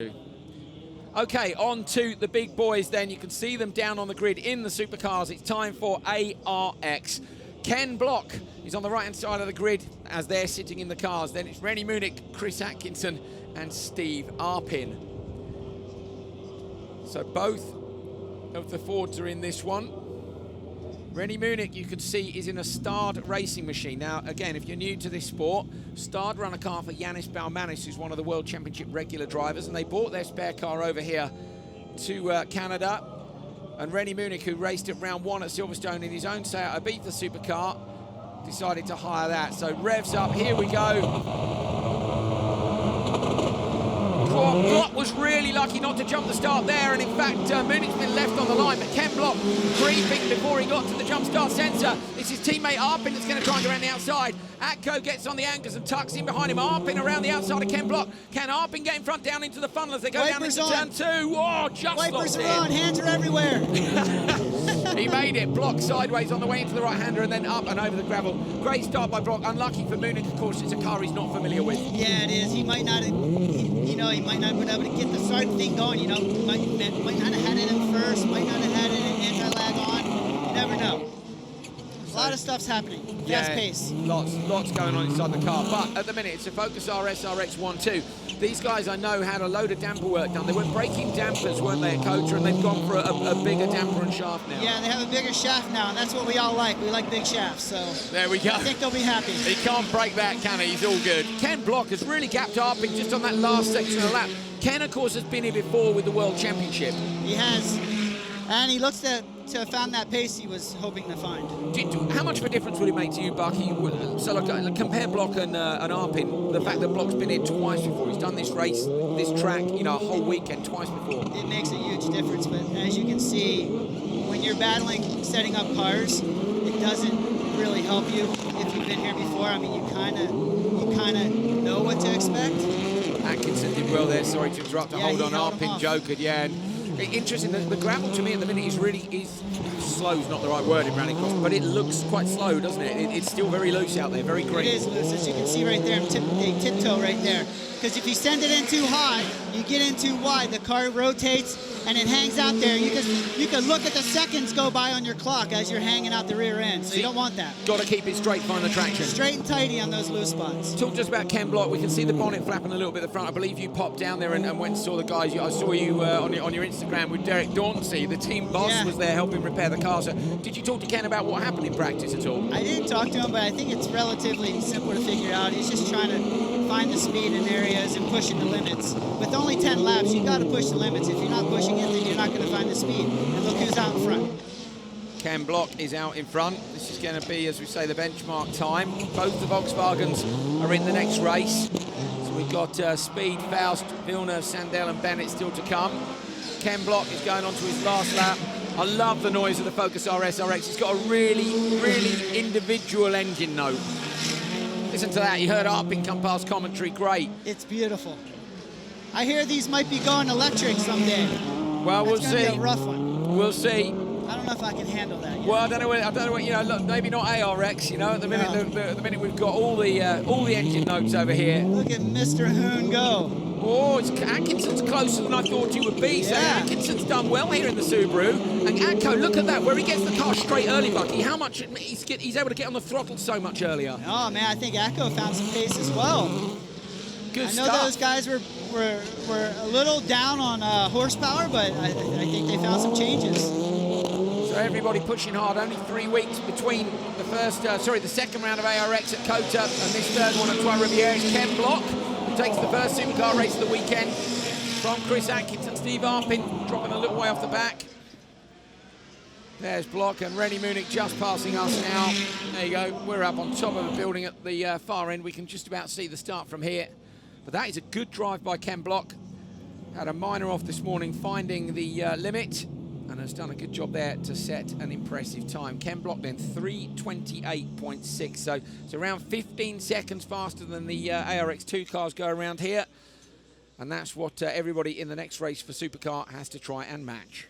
Okay, on to the big boys then. You can see them down on the grid in the supercars. It's time for ARX. Ken Block is on the right-hand side of the grid as they're sitting in the cars. Then it's Rennie Munich, Chris Atkinson, and Steve Arpin. So both of the Fords are in this one. Rennie Munich, you can see, is in a Stard racing machine. Now, again, if you're new to this sport, Stard run a car for Yanis Baumanis, who's one of the World Championship regular drivers, and they bought their spare car over here to Canada. And Rennie Munich, who raced at round 1 at Silverstone in his own Seat Ibiza supercar, decided to hire that. So revs up, here we go. Block was really lucky not to jump the start there, and in fact Munich's been left on the line, but Ken Block creeping before he got to the jump start sensor. It's his teammate Arpin that's going to try and go around the outside. Atco gets on the anchors and tucks in behind him. Arpin around the outside of Ken Block. Can Arpin get in front down into the funnel as they go down into turn 2? Oh, just Wipers lost are on, hands are everywhere. He made it. Block sideways on the way into the right-hander and then up and over the gravel. Great start by Block. Unlucky for Munich, of course. It's a car he's not familiar with. Yeah, it is. He might not have, he might not have been able to get the start thing going, Might not have had it in first, might not have had it in anti-lag on. You never know. A lot of stuff's happening. Fast pace. Lots going on inside the car. But at the minute, it's a Focus RS RX1-2. These guys, I know, had a load of damper work done. They were breaking dampers, weren't they, at Kota, and they've gone for a bigger damper and shaft now. Yeah, they have a bigger shaft now, and that's what we all like. We like big shafts, so there we go. I think they'll be happy. He can't break that, can he? He's all good. Ken Block has really gapped Arpin just on that last section of the lap. Ken, of course, has been here before with the World Championship. He has, and he looks to have found that pace he was hoping to find. How much of a difference would it make to you, Bucky? So, like, compare Block and Arpin, the fact that Block's been here twice before. He's done this race, this track, a whole weekend twice before. It makes a huge difference, but as you can see, when you're battling setting up cars, it doesn't really help you if you've been here before. I mean, you kind of know what to expect. Atkinson did well there. Sorry to interrupt. Yeah, hold on, Arpin jokered. Yeah. Interesting, the gravel to me at the minute is slow is not the right word in Rallycross, but it looks quite slow, doesn't it? It's still very loose out there, very green. It is loose, as you can see right there, they tiptoe right there. Because if you send it in too high, you get in too wide, the car rotates and it hangs out there. You can look at the seconds go by on your clock as you're hanging out the rear end, so you don't want that. Got to keep it straight, find the traction. Straight and tidy on those loose spots. Talk to us about Ken Block. We can see the bonnet flapping a little bit at the front. I believe you popped down there and went and saw the guys. I saw you on your Instagram with Derek Dauncey, the team boss, was there helping repair the car. So did you talk to Ken about what happened in practice at all? I didn't talk to him, but I think it's relatively simple to figure out. He's just trying to find the speed in areas and pushing the limits. With only 10 laps, you've got to push the limits. If you're not pushing it, then you're not going to find the speed. And look who's out in front. Ken Block is out in front. This is going to be, as we say, the benchmark time. Both the Volkswagens are in the next race. So we've got Speed, Faust, Villeneuve, Sandell and Bennett still to come. Ken Block is going on to his last lap. I love the noise of the Focus RS RX. It's got a really, really individual engine note. Listen to that. You heard Arpin come past commentary. Great. It's beautiful. I hear these might be going electric someday. Well, we'll see. Be a rough one. We'll see. I don't know if I can handle that. Well, I don't know what, look, maybe not ARX, at the minute, the minute we've got all the engine notes over here. Look at Mr. Hoon go. Oh, Atkinson's closer than I thought he would be. So Atkinson's done well here in the Subaru. And Atco, look at that, where he gets the car straight early, Bucky. How much he's able to get on the throttle so much earlier. Oh, man, I think Atco found some pace as well. Good stuff. I know those guys were a little down on horsepower, but I think they found some changes. So everybody pushing hard. Only 3 weeks between the second round of ARX at Kota and this third one at Trois-Rivieres. Ken Block, who takes the first supercar race of the weekend from Chris Atkinson. Steve Arpin dropping a little way off the back. There's Block and Rennie Munich just passing us now. There you go. We're up on top of a building at the far end. We can just about see the start from here. But that is a good drive by Ken Block. Had a minor off this morning finding the limit and has done a good job there to set an impressive time. Ken Block then 3:28.6, so it's around 15 seconds faster than the ARX2 cars go around here. And that's what everybody in the next race for Supercar has to try and match.